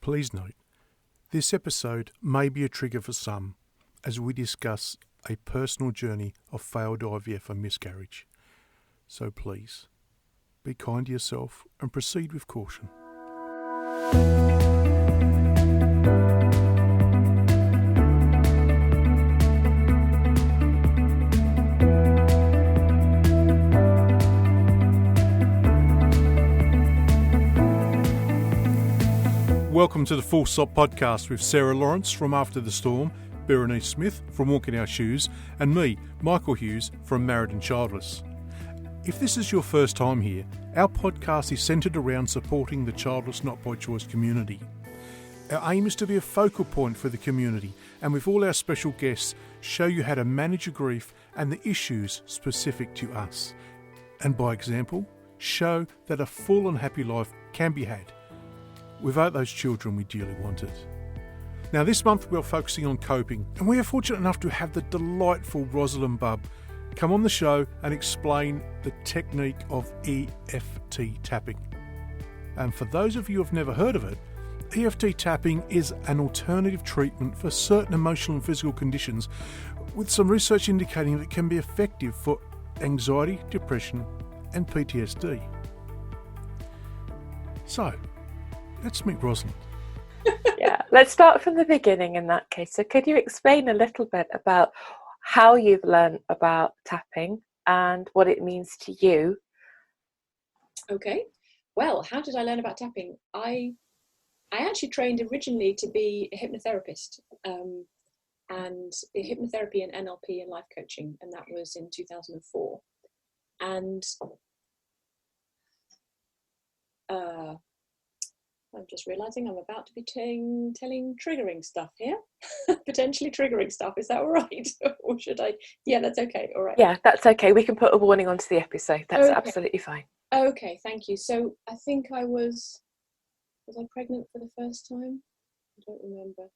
Please note, this episode may be a trigger for some as we discuss a personal journey of failed IVF and miscarriage. So please, be kind to yourself and proceed with caution. Welcome to the Full Stop Podcast with Sarah Lawrence from After the Storm, Berenice Smith from Walking Our Shoes, and me, Michael Hughes from Married and Childless. If this is your first time here, our podcast is centred around supporting the childless not by choice community. Our aim is to be a focal point for the community and with all our special guests show you how to manage your grief and the issues specific to us. And by example, show that a full and happy life can be had without those children we dearly wanted. Now this month we're focusing on coping, and we are fortunate enough to have the delightful Rosalind Bubb come on the show and explain the technique of EFT tapping. And for those of you who have never heard of it, EFT tapping is an alternative treatment for certain emotional and physical conditions, with some research indicating that it can be effective for anxiety, depression and PTSD. So, let's meet Rosalind. Yeah, let's start from the beginning in that case. So could you explain a little bit about how you've learned about tapping and what it means to you? Okay. Well, how did I learn about tapping? I actually trained originally to be a hypnotherapist, and hypnotherapy and NLP and life coaching, and that was in 2004. And I'm just realising I'm about to be telling triggering stuff here. Potentially triggering stuff. Is that all right? Or should I? Yeah, that's okay. All right. Yeah, that's okay. We can put a warning onto the episode. That's okay. Absolutely fine. Okay, thank you. So I think I was I pregnant for the first time? I don't remember.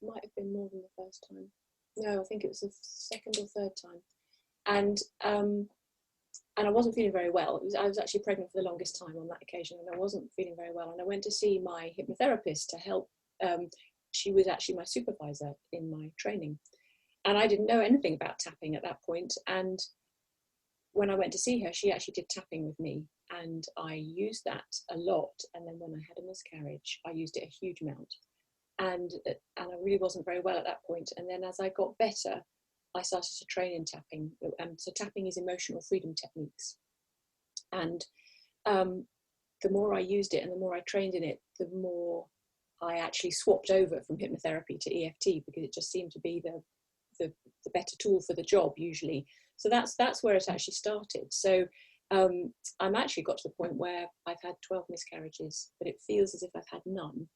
Might have been more than the first time. No, I think it was the second or third time. And I wasn't feeling very well. I was actually pregnant for the longest time on that occasion, and I wasn't feeling very well. And I went to see my hypnotherapist to help. She was actually my supervisor in my training. And I didn't know anything about tapping at that point. And when I went to see her, she actually did tapping with me. And I used that a lot. And then when I had a miscarriage, I used it a huge amount. And I really wasn't very well at that point. And then as I got better, I started to train in tapping. So tapping is emotional freedom techniques. And the more I used it and the more I trained in it, the more I actually swapped over from hypnotherapy to EFT, because it just seemed to be the better tool for the job usually. So that's where it actually started. So I'm actually got to the point where I've had 12 miscarriages, but it feels as if I've had none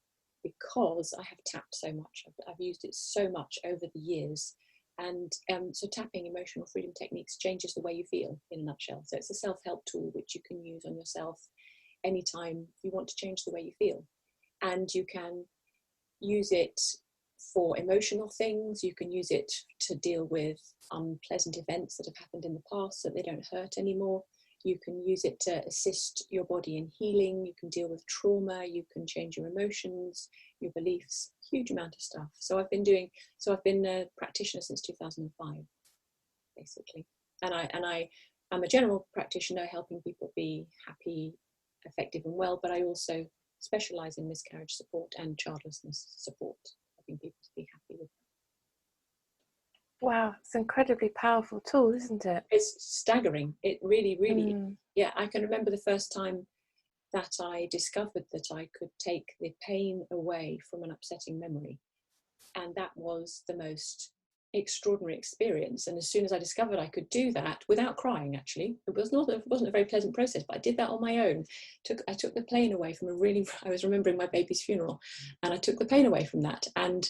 because I have tapped so much. I've used it so much over the years. And so tapping emotional freedom techniques changes the way you feel, in a nutshell. So it's a self-help tool which you can use on yourself anytime you want to change the way you feel. And you can use it for emotional things. You can use it to deal with unpleasant events that have happened in the past so that they don't hurt anymore. You can use it to assist your body in healing. You can deal with trauma. You can change your emotions, your beliefs, huge amount of stuff. So I've been a practitioner since 2005, basically. And I'm a general practitioner helping people be happy, effective and well, but I also specialise in miscarriage support and childlessness support, helping people to be happy with that. Wow, it's an incredibly powerful tool, isn't it? It's staggering. It really, yeah, I can remember the first time that I discovered that I could take the pain away from an upsetting memory. And that was the most extraordinary experience. And as soon as I discovered I could do that without crying, actually, it wasn't a very pleasant process, but I did that on my own. I took the pain away from I was remembering my baby's funeral, and I took the pain away from that. And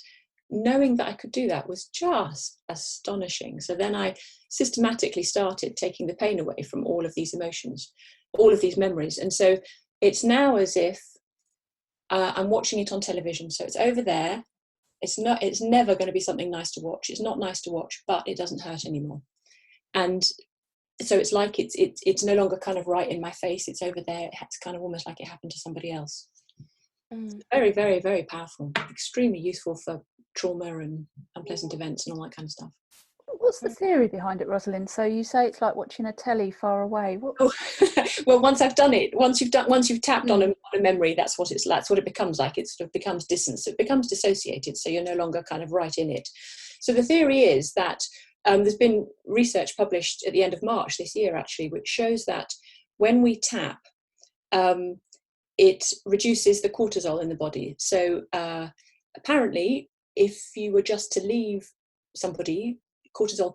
knowing that I could do that was just astonishing. So then I systematically started taking the pain away from all of these emotions, all of these memories. And so it's now as if I'm watching it on television. So it's over there. It's never going to be something nice to watch. It's not nice to watch, but it doesn't hurt anymore. And so it's like it's no longer kind of right in my face. It's over there. It's kind of almost like it happened to somebody else. Very, very, very powerful. Extremely useful for trauma and unpleasant events and all that kind of stuff. What's the theory behind it, Rosalind? So you say it's like watching a telly far away. Oh, well, once I've done it, once you've tapped on a memory, that's what it's like. That's what it becomes like. It sort of becomes distance. It becomes dissociated. So you're no longer kind of right in it. So the theory is that there's been research published at the end of March this year, actually, which shows that when we tap, it reduces the cortisol in the body. So apparently, if you were just to leave somebody, cortisol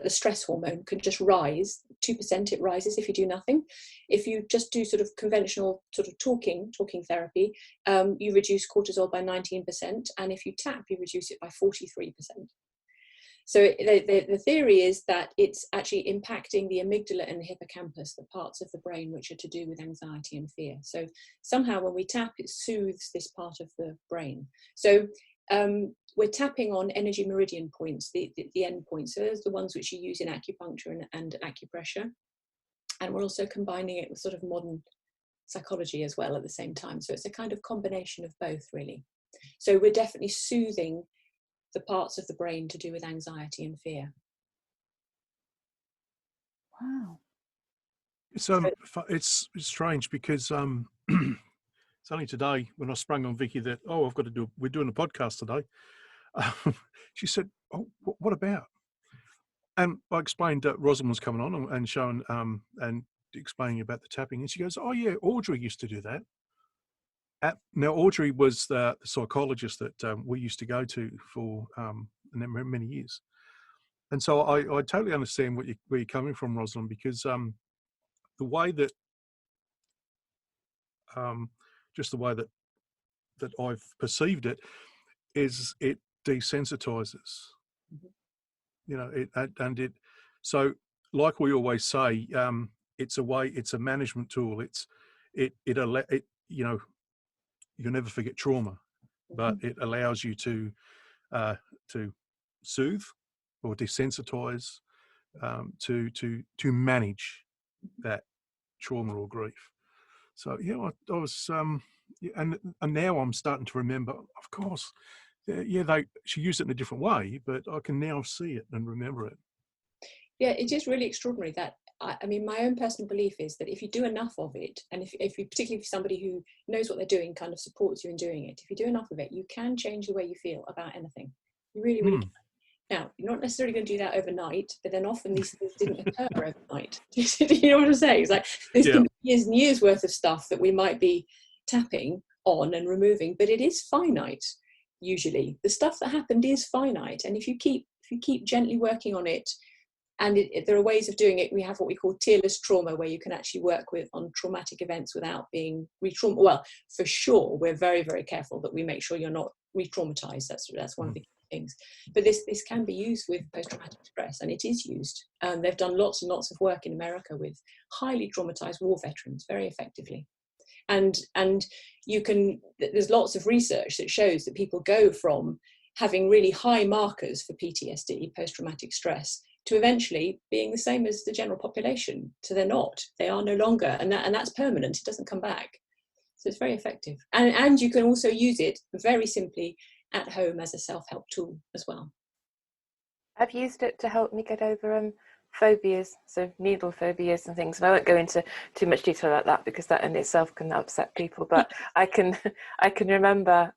the stress hormone can just rise 2%. It rises if you do nothing. If you just do sort of conventional sort of talking therapy, you reduce cortisol by 19%, and if you tap, you reduce it by 43%. So the theory is that it's actually impacting the amygdala and the hippocampus, the parts of the brain which are to do with anxiety and fear. So somehow when we tap, it soothes this part of the brain. So we're tapping on energy meridian points, the end points. So those are the ones which you use in acupuncture and acupressure. And we're also combining it with sort of modern psychology as well at the same time. So it's a kind of combination of both, really. So we're definitely soothing the parts of the brain to do with anxiety and fear. Wow. It's strange because it's only today when I sprung on Vicky that we're doing a podcast today. She said, "Oh, what about?" And I explained that Rosalind was coming on and showing and explaining about the tapping, and she goes, "Oh yeah, Audrey used to do that." Now, Audrey was the psychologist that we used to go to for many years. And so I totally understand where you're coming from, Rosalind, because the way that, just the way that I've perceived it, is it desensitizes. You know, so like we always say, it's a management tool. You'll never forget trauma, but it allows you to soothe or desensitize, to manage that trauma or grief. So yeah, I was and now I'm starting to remember. Of course, she used it in a different way, but I can now see it and remember it. Yeah, it is really extraordinary that. I mean, my own personal belief is that if you do enough of it, and if you, particularly if somebody who knows what they're doing, kind of supports you in doing it, if you do enough of it, you can change the way you feel about anything. You really, really can. Now, you're not necessarily going to do that overnight, but then often these things didn't occur overnight. Do you know what I'm saying? It's like there's can be years and years worth of stuff that we might be tapping on and removing, but it is finite. Usually, the stuff that happened is finite, and if you keep gently working on it. And there are ways of doing it. We have what we call tierless trauma, where you can actually work on traumatic events without being re-traumatized. Well, for sure, we're very, very careful that we make sure you're not re-traumatized. That's one of the key things. But this can be used with post-traumatic stress, and it is used. They've done lots and lots of work in America with highly traumatized war veterans very effectively. And there's lots of research that shows that people go from having really high markers for PTSD, post-traumatic stress, to eventually being the same as the general population. So they are no longer, and that's permanent. It doesn't come back. So it's very effective. And you can also use it very simply at home as a self-help tool as well. I've used it to help me get over phobias, so needle phobias and things. And I won't go into too much detail like that because that in itself can upset people. But I can remember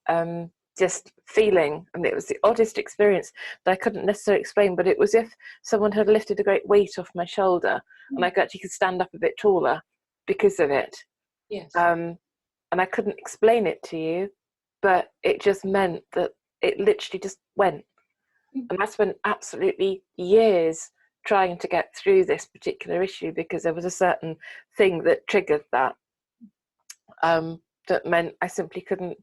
just feeling, and it was the oddest experience that I couldn't necessarily explain, but it was if someone had lifted a great weight off my shoulder and I actually could stand up a bit taller because of it. Yes. And I couldn't explain it to you, but it just meant that it literally just went. And I spent absolutely years trying to get through this particular issue because there was a certain thing that triggered that, that meant I simply couldn't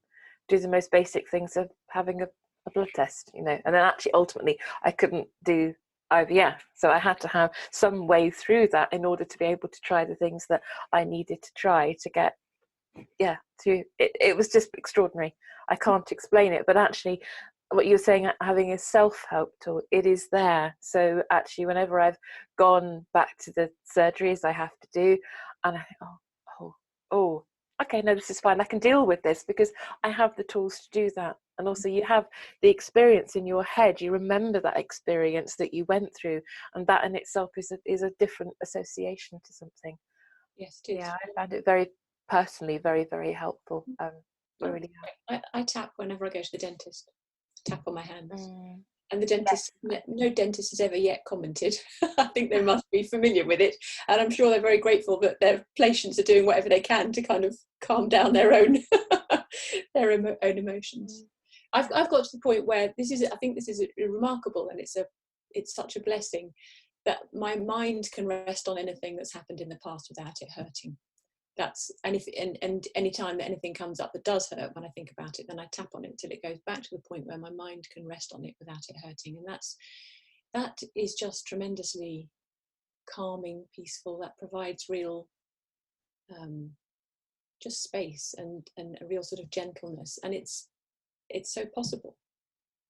do the most basic things of having a blood test, and then actually ultimately I couldn't do IVF. So I had to have some way through that in order to be able to try the things that I needed to try to get, it was just extraordinary. I can't explain it, but actually what you were saying, having a self-help tool, it is there. So actually whenever I've gone back to the surgeries I have to do, and I think, okay, no, this is fine. I can deal with this because I have the tools to do that. And also you have the experience in your head. You remember that experience that you went through, and that in itself is a different association to something. Yes, it is. Yeah, I found it very personally very, very helpful. Really. I tap whenever I go to the dentist. Tap on my hands. Mm. And the dentist, no dentist has ever yet commented. I think they must be familiar with it. And I'm sure they're very grateful that their patients are doing whatever they can to kind of calm down their own own emotions. I've got to the point where I think this is remarkable, and it's such a blessing that my mind can rest on anything that's happened in the past without it hurting. And any time that anything comes up that does hurt, when I think about it, then I tap on it until it goes back to the point where my mind can rest on it without it hurting. And that is just tremendously calming, peaceful. That provides real just space and a real sort of gentleness. And it's so possible.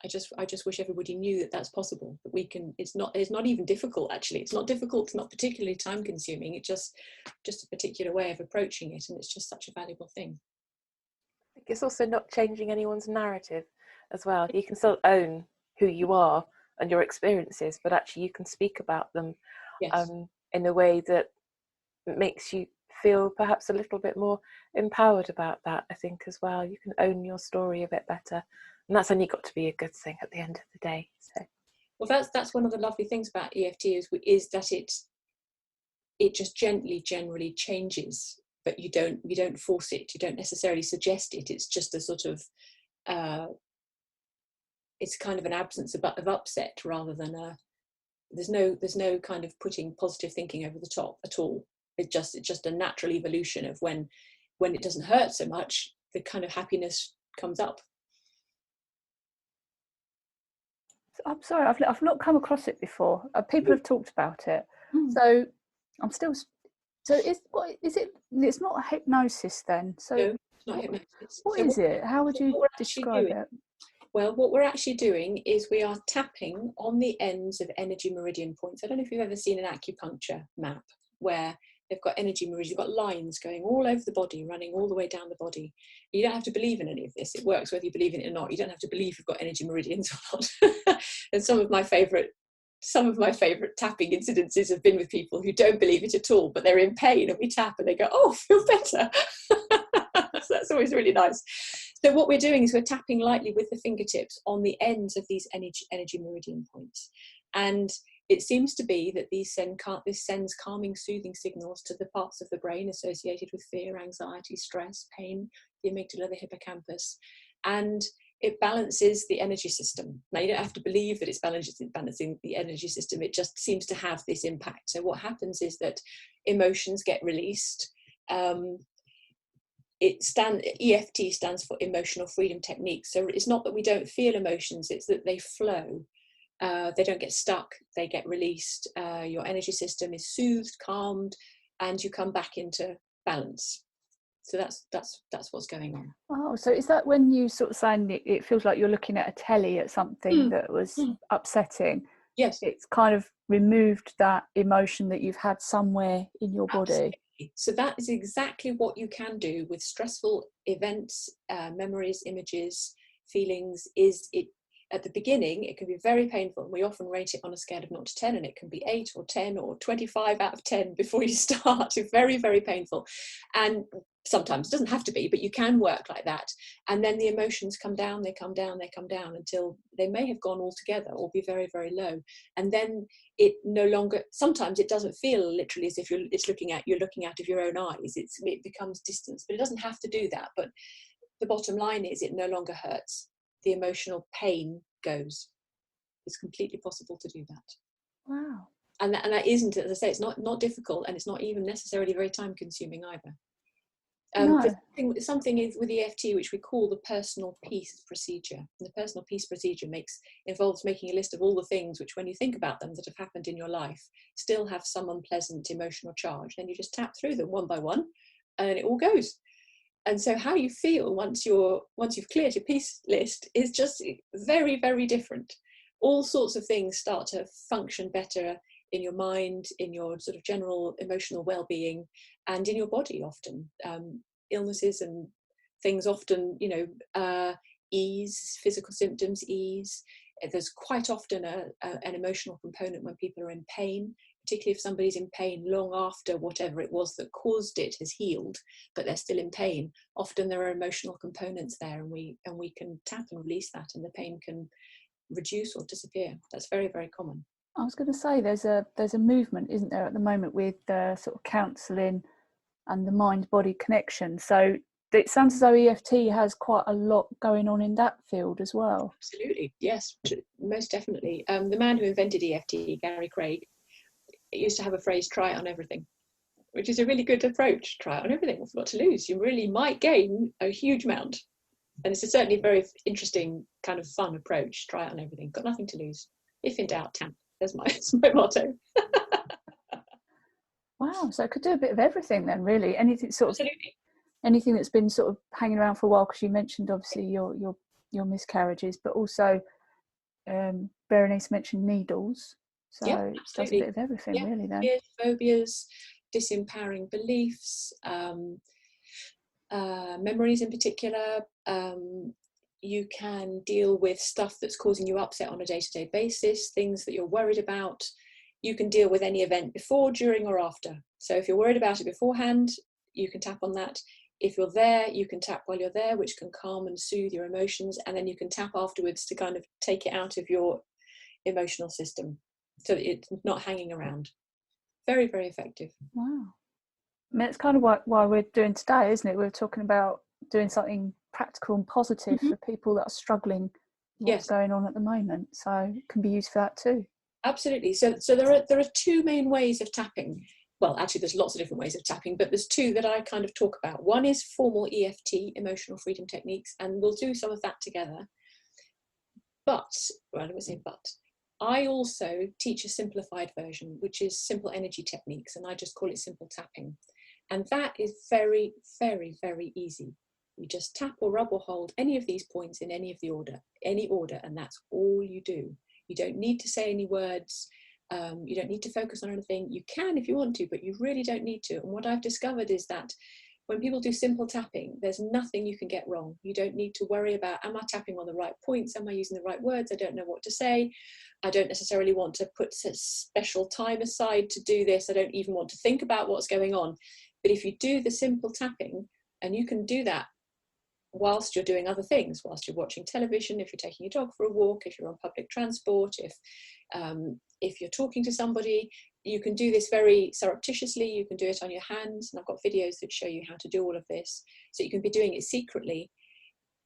I just wish everybody knew that that's possible, that we can. It's not even difficult, actually. It's not difficult. It's not particularly time consuming. It's just a particular way of approaching it, and it's just such a valuable thing. I think it's also not changing anyone's narrative as well. You can still own who you are and your experiences, but actually you can speak about them in a way that makes you feel perhaps a little bit more empowered about that, I think, as well. You can own your story a bit better. And that's only got to be a good thing at the end of the day. So, well, that's one of the lovely things about EFT is that it just generally changes, but you don't force it. You don't necessarily suggest it. It's just a sort of it's kind of an absence of upset rather than there's no kind of putting positive thinking over the top at all. It's just a natural evolution of when it doesn't hurt so much, the kind of happiness comes up. I'm sorry, I've not come across it before. People have talked about it, so I'm still. So is it? It's not hypnosis then. So no, it's not hypnosis. What is it? How would you describe it? Well, what we're actually doing is we are tapping on the ends of energy meridian points. I don't know if you've ever seen an acupuncture map where they've got energy meridians, you've got lines going all over the body, running all the way down the body. You don't have to believe in any of this. It works whether you believe in it or not. You don't have to believe you've got energy meridians or not. And some of my favourite tapping incidences have been with people who don't believe it at all, but they're in pain, and we tap and they go, oh, I feel better. So that's always really nice. So what we're doing is we're tapping lightly with the fingertips on the ends of these energy meridian points. And it seems to be that this sends calming, soothing signals to the parts of the brain associated with fear, anxiety, stress, pain, the amygdala, the hippocampus, and it balances the energy system. Now, you don't have to believe that it's balancing the energy system. It just seems to have this impact. So what happens is that emotions get released. EFT stands for Emotional Freedom Technique. So it's not that we don't feel emotions, it's that they flow. They don't get stuck, they get released. Your energy system is soothed, calmed, and you come back into balance. So that's what's going on. Oh, so is that when you sort of saying it feels like you're looking at a telly at something that was upsetting? Yes. It's kind of removed that emotion that you've had somewhere in your body. Absolutely. So that is exactly what you can do with stressful events, memories, images, feelings. At the beginning, it can be very painful. We often rate it on a scale of 0 to 10, and it can be 8 or 10 or 25 out of 10 before you start. It's very, very painful. And sometimes it doesn't have to be, but you can work like that. And then the emotions come down, they come down, they come down until they may have gone altogether or be very, very low. And then it no longer, sometimes it doesn't feel literally as if you're looking out of your own eyes. It becomes distance, but it doesn't have to do that. But the bottom line is it no longer hurts. The emotional pain goes. It's completely possible to do that. Wow. And that isn't, as I say, it's not difficult, and it's not even necessarily very time consuming either. There's something with EFT which we call the personal peace procedure. And the personal peace procedure involves making a list of all the things which, when you think about them, that have happened in your life, still have some unpleasant emotional charge. Then you just tap through them one by one, and it all goes. And so how you feel once you've cleared your peace list is just very, very different. All sorts of things start to function better in your mind, in your sort of general emotional well-being, and in your body often. illnesses and things often, ease, physical symptoms ease. There's quite often an emotional component when people are in pain, particularly if somebody's in pain long after whatever it was that caused it has healed, but they're still in pain. Often there are emotional components there, and we can tap and release that, and the pain can reduce or disappear. That's very, very common. I was going to say there's a movement, isn't there, at the moment with sort of counselling and the mind-body connection. So it sounds as though EFT has quite a lot going on in that field as well. Absolutely, yes, most definitely. The man who invented EFT, Gary Craig, used to have a phrase, try it on everything, which is a really good approach. Try it on everything. What's got to lose? You really might gain a huge amount. And it's certainly a very interesting, kind of fun approach. Try it on everything. Got nothing to lose. If in doubt, tap. That's my motto. Wow, so it could do a bit of everything then, really. Anything sort of, Absolutely. anything that's been sort of hanging around for a while, because you mentioned obviously your miscarriages, but also Berenice mentioned needles. So it does a bit of everything, really. Then phobias, disempowering beliefs, memories in particular. You can deal with stuff that's causing you upset on a day-to-day basis, things that you're worried about. You can deal with any event before, during, or after. So if you're worried about it beforehand, you can tap on that. If you're there, you can tap while you're there, which can calm and soothe your emotions, and then you can tap afterwards to kind of take it out of your emotional system so that it's not hanging around. Very, very effective. Wow. I mean, it's kind of why we're doing today, isn't it? We're talking about doing something practical and positive for people that are struggling with what's going on at the moment. So it can be used for that too. Absolutely. So there are two main ways of tapping. Well, actually, there's lots of different ways of tapping, but there's two that I kind of talk about. One is formal EFT, emotional freedom techniques, and we'll do some of that together. But, well, let me say but. I also teach a simplified version, which is simple energy techniques, and I just call it simple tapping. And that is very, very, very easy. You just tap or rub or hold any of these points in any order, and that's all you do. You don't need to say any words. You don't need to focus on anything. You can if you want to, but you really don't need to. And what I've discovered is that when people do simple tapping, there's nothing you can get wrong. You don't need to worry about, am I tapping on the right points? Am I using the right words? I don't know what to say. I don't necessarily want to put a special time aside to do this. I don't even want to think about what's going on. But if you do the simple tapping, and you can do that whilst you're doing other things, whilst you're watching television, if you're taking your dog for a walk, if you're on public transport, if you're talking to somebody, you can do this very surreptitiously. You can do it on your hands, and I've got videos that show you how to do all of this. So you can be doing it secretly.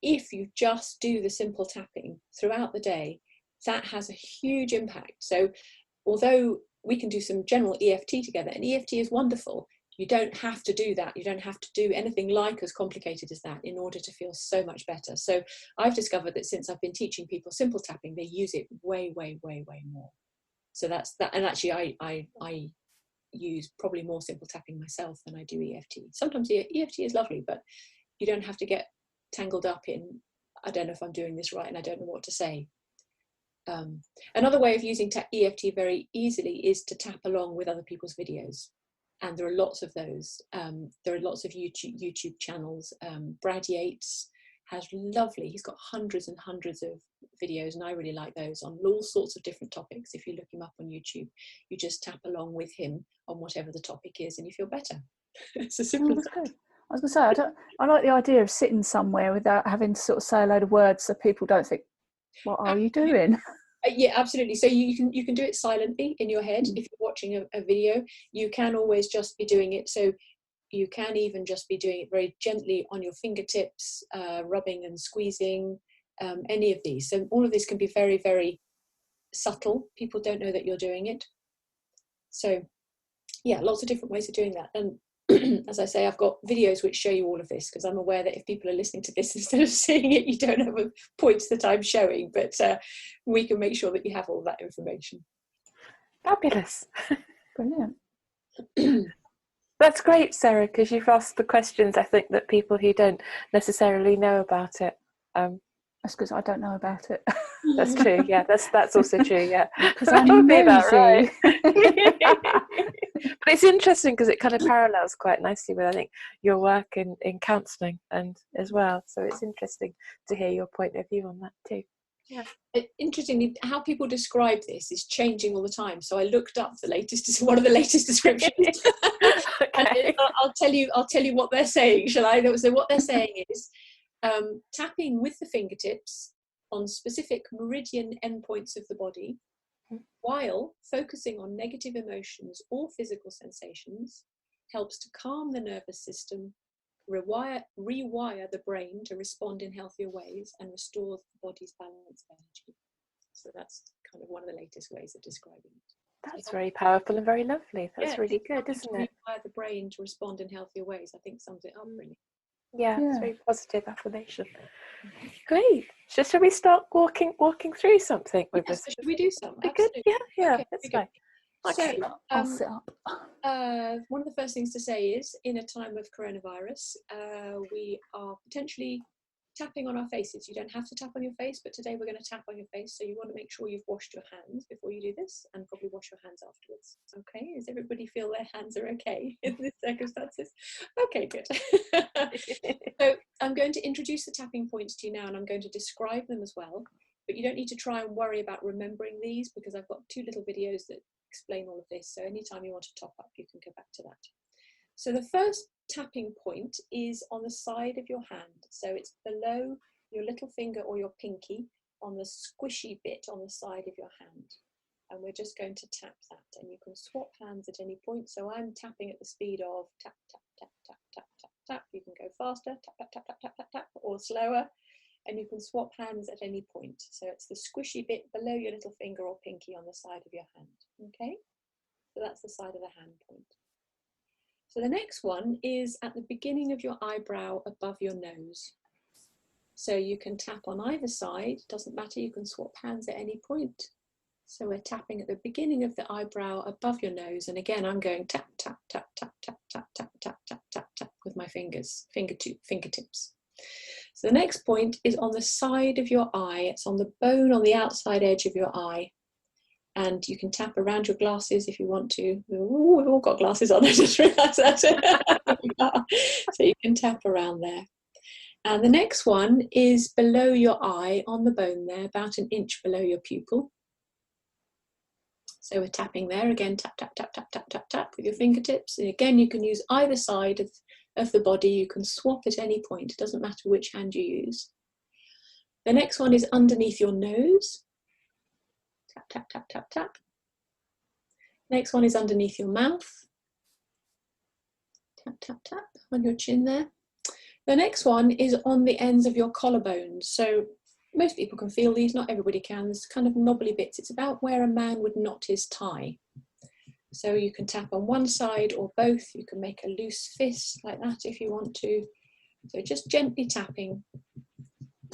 If you just do the simple tapping throughout the day, that has a huge impact. So although we can do some general EFT together, and EFT is wonderful, you don't have to do that. You don't have to do anything like as complicated as that in order to feel so much better. So I've discovered that since I've been teaching people simple tapping, they use it way, way, way, way more. So that's that. And actually I use probably more simple tapping myself than I do EFT. Sometimes EFT is lovely, but you don't have to get tangled up in, I don't know if I'm doing this right and I don't know what to say. Another way of using EFT very easily is to tap along with other people's videos. And there are lots of those. There are lots of YouTube channels. Brad Yates has he's got hundreds and hundreds of videos, and I really like those on all sorts of different topics. If you look him up on YouTube, you just tap along with him on whatever the topic is and you feel better. It's a simple that's good. I was going to say, I like the idea of sitting somewhere without having to sort of say a load of words so people don't think, what are you doing? Yeah, absolutely. So you can do it silently in your head. If you're watching a video, you can always just be doing it. So you can even just be doing it very gently on your fingertips, rubbing and squeezing, any of these. So all of this can be very, very subtle. People don't know that you're doing it. So yeah, lots of different ways of doing that. And as I say, I've got videos which show you all of this, because I'm aware that if people are listening to this instead of seeing it, you don't have points that I'm showing, but we can make sure that you have all that information. Fabulous. Brilliant. That's great, Sarah, because you've asked the questions, I think, that people who don't necessarily know about it That's because I don't know about it. That's true. Yeah, that's also true. Yeah, Because I'm that would be about nosy. right. But it's interesting because it kind of parallels quite nicely with, I think, your work in counselling and as well. So it's interesting to hear your point of view on that too. Yeah. Interestingly, how people describe this is changing all the time. So I looked up one of the latest descriptions. Okay. And I'll tell you what they're saying, shall I? So what they're saying is tapping with the fingertips on specific meridian endpoints of the body, while focusing on negative emotions or physical sensations, helps to calm the nervous system, rewire the brain to respond in healthier ways, and restore the body's balance of energy. So that's kind of one of the latest ways of describing it. That's very powerful and very lovely. That's really good, isn't it? Rewire the brain to respond in healthier ways, I think sums it up really. Yeah, it's very positive affirmation. Great. Shall we start walking through something with us? Should we do some? Good. Yeah, okay, that's fine. Okay. So, I'll sit up. one of the first things to say is, in a time of coronavirus, we are potentially tapping on our faces. You don't have to tap on your face, but today we're going to tap on your face. So you want to make sure you've washed your hands before you do this, and probably wash your hands afterwards. Okay? Does everybody feel their hands are okay in these circumstances? Okay, good. So I'm going to introduce the tapping points to you now, and I'm going to describe them as well. But you don't need to try and worry about remembering these, because I've got 2 little videos that explain all of this. So anytime you want to top up, you can go back to that. So the first tapping point is on the side of your hand. So it's below your little finger or your pinky, on the squishy bit on the side of your hand. And we're just going to tap that, and you can swap hands at any point. So I'm tapping at the speed of tap, tap, tap, tap, tap, tap, tap. You can go faster, tap, tap, tap, tap, tap, tap, tap, or slower. And you can swap hands at any point. So it's the squishy bit below your little finger or pinky on the side of your hand. Okay? So that's the side of the hand point. So the next one is at the beginning of your eyebrow above your nose. So you can tap on either side, doesn't matter, you can swap hands at any point. So we're tapping at the beginning of the eyebrow above your nose, and again I'm going tap, tap, tap, tap, tap, tap, tap, tap, tap, tap, tap with my fingertips. So the next point is on the side of your eye. It's on the bone on the outside edge of your eye. And you can tap around your glasses if you want to. Ooh, we've all got glasses on, I just realised that. So you can tap around there. And the next one is below your eye, on the bone there, about an inch below your pupil. So we're tapping there, again, tap, tap, tap, tap, tap, tap, tap with your fingertips. And again, you can use either side of the body. You can swap at any point. It doesn't matter which hand you use. The next one is underneath your nose. Tap, tap, tap, tap, tap. Next one is underneath your mouth. Tap, tap, tap on your chin there. The next one is on the ends of your collarbones. So most people can feel these, not everybody can. There's kind of knobbly bits. It's about where a man would knot his tie. So you can tap on one side or both. You can make a loose fist like that if you want to. So just gently tapping.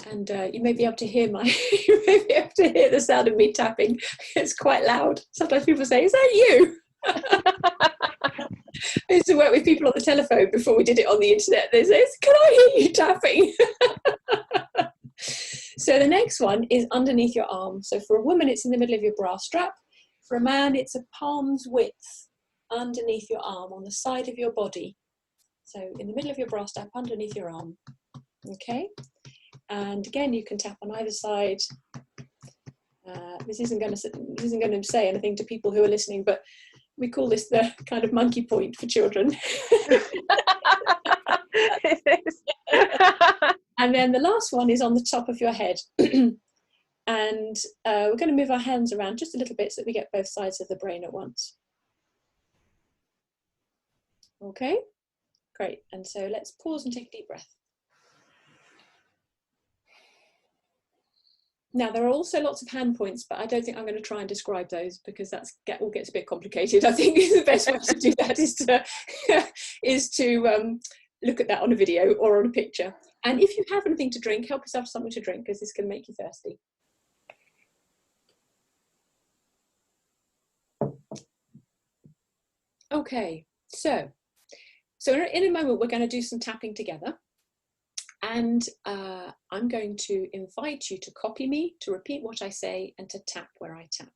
And you may be able to hear the sound of me tapping. It's quite loud. Sometimes people say, "Is that you?" I used to work with people on the telephone before we did it on the internet. They say, "Can I hear you tapping?" So the next one is underneath your arm. So for a woman, it's in the middle of your bra strap. For a man, it's a palm's width underneath your arm on the side of your body. So in the middle of your bra strap, underneath your arm. Okay. And again, you can tap on either side. This isn't going to say anything to people who are listening, but we call this the kind of monkey point for children. And then the last one is on the top of your head. And we're going to move our hands around just a little bit so that we get both sides of the brain at once. Okay, great. And so let's pause and take a deep breath. Now, there are also lots of hand points, but I don't think I'm going to try and describe those because all gets a bit complicated. I think the best way to do that is to look at that on a video or on a picture. And if you have anything to drink, help yourself to something to drink because this can make you thirsty. Okay, so in a moment, we're going to do some tapping together. And I'm going to invite you to copy me, to repeat what I say, and to tap where I tap.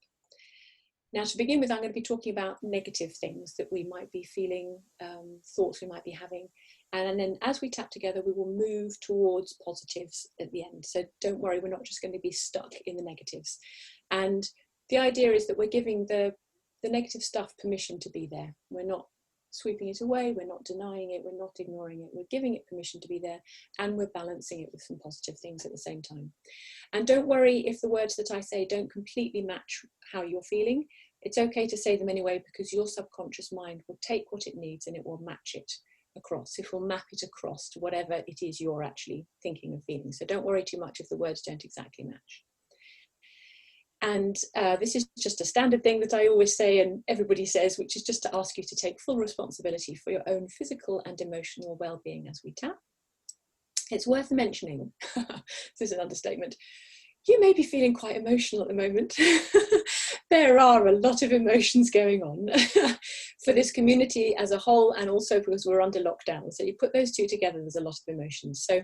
Now, to begin with, I'm going to be talking about negative things that we might be feeling, thoughts we might be having. And then as we tap together, we will move towards positives at the end. So don't worry, we're not just going to be stuck in the negatives. And the idea is that we're giving the negative stuff permission to be there. We're not sweeping it away, we're not denying it, we're not ignoring it, we're giving it permission to be there, and we're balancing it with some positive things at the same time. And don't worry if the words that I say don't completely match how you're feeling. It's okay to say them anyway, because your subconscious mind will take what it needs and it will match it across. It will map it across to whatever it is you're actually thinking and feeling. So don't worry too much if the words don't exactly match. And this is just a standard thing that I always say and everybody says, which is just to ask you to take full responsibility for your own physical and emotional well-being as we tap. It's worth mentioning, this is an understatement, you may be feeling quite emotional at the moment. There are a lot of emotions going on for this community as a whole, and also because we're under lockdown. So you put those two together, there's a lot of emotions. So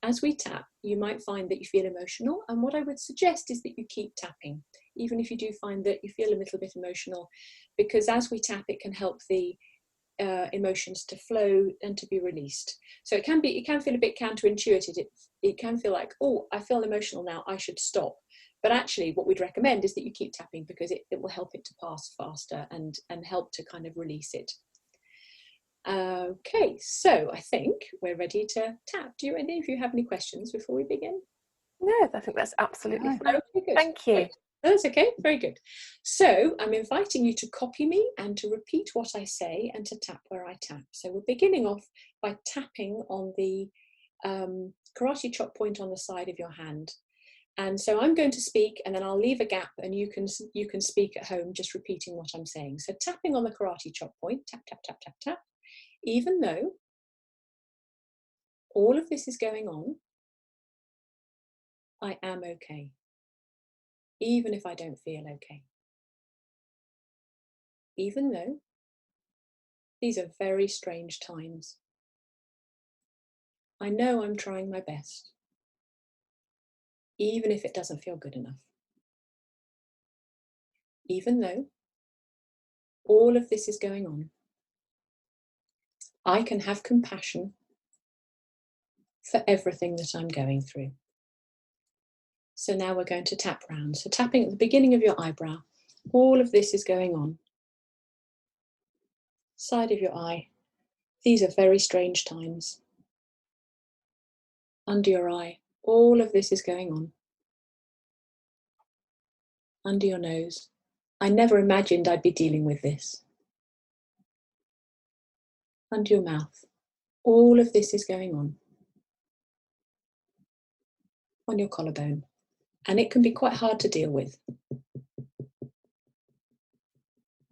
as we tap, you might find that you feel emotional, and what I would suggest is that you keep tapping, even if you do find that you feel a little bit emotional, because as we tap, it can help the emotions to flow and to be released. So it can feel a bit counterintuitive. It can feel like, oh, I feel emotional now, I should stop. But actually what we'd recommend is that you keep tapping, because it will help it to pass faster and help to kind of release it. Okay, so I think we're ready to tap. Do you, any of you have any questions before we begin? No, I think that's absolutely fine. Okay, good. Thank you. Great. That's okay, very good. So I'm inviting you to copy me and to repeat what I say and to tap where I tap. So we're beginning off by tapping on the karate chop point on the side of your hand. And so I'm going to speak, and then I'll leave a gap, and you can speak at home just repeating what I'm saying. So tapping on the karate chop point, tap, tap, tap, tap, tap. Even though all of this is going on, I am okay. Even if I don't feel okay. Even though these are very strange times. I know I'm trying my best, even if it doesn't feel good enough. Even though all of this is going on, I can have compassion for everything that I'm going through. So now we're going to tap round. So tapping at the beginning of your eyebrow, all of this is going on. Side of your eye, these are very strange times. Under your eye, all of this is going on. Under your nose, I never imagined I'd be dealing with this. Under your mouth, all of this is going on. On your collarbone, and it can be quite hard to deal with.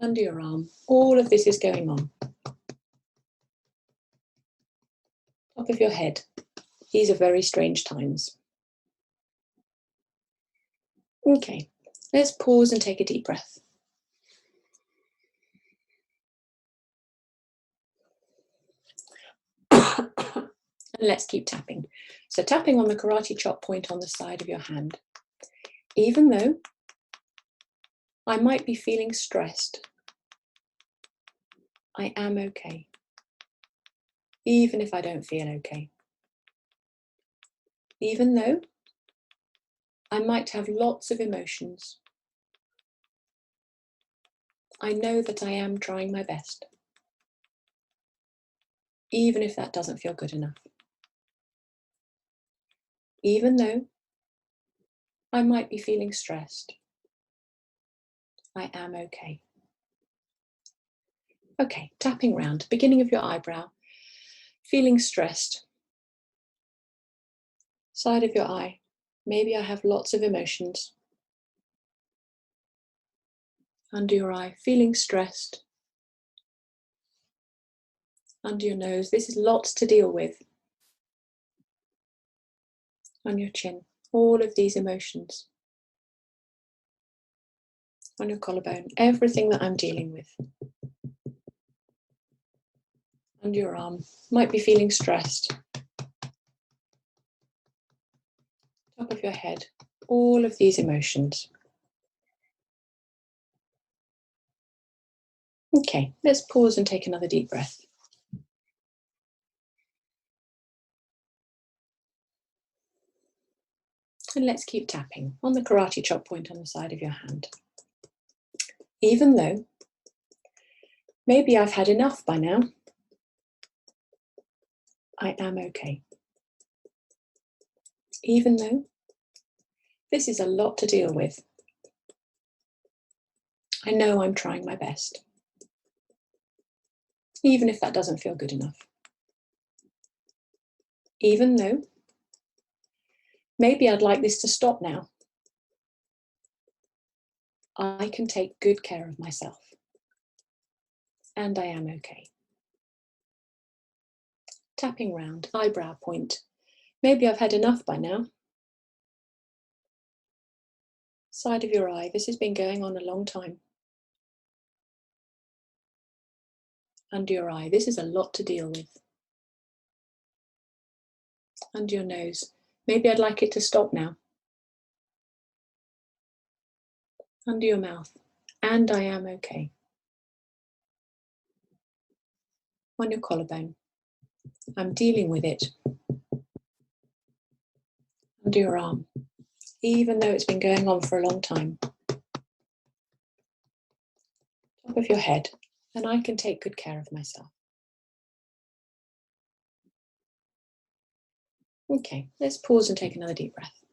Under your arm, all of this is going on. Top of your head, these are very strange times. Okay, let's pause and take a deep breath. And let's keep tapping. So tapping on the karate chop point on the side of your hand. Even though I might be feeling stressed, I am okay. Even if I don't feel okay. Even though I might have lots of emotions, I know that I am trying my best. Even if that doesn't feel good enough. Even though I might be feeling stressed, I am okay. Okay, tapping round, beginning of your eyebrow, feeling stressed. Side of your eye, maybe I have lots of emotions. Under your eye, feeling stressed. Under your nose, this is lots to deal with. On your chin, all of these emotions. On your collarbone, everything that I'm dealing with. Under your arm, might be feeling stressed. top of your head, all of these emotions. Okay, let's pause and take another deep breath. And let's keep tapping on the karate chop point on the side of your hand. Even though maybe I've had enough by now, I am okay. Even though this is a lot to deal with, I know I'm trying my best, even if that doesn't feel good enough. Even though maybe I'd like this to stop now, I can take good care of myself, and I am okay. Tapping round, eyebrow point. Maybe I've had enough by now. Side of your eye, this has been going on a long time. Under your eye, this is a lot to deal with. Under your nose, maybe I'd like it to stop now. Under your mouth, and I am okay. On your collarbone, I'm dealing with it. Under your arm, even though it's been going on for a long time. Top of your head, and I can take good care of myself. Okay, let's pause and take another deep breath.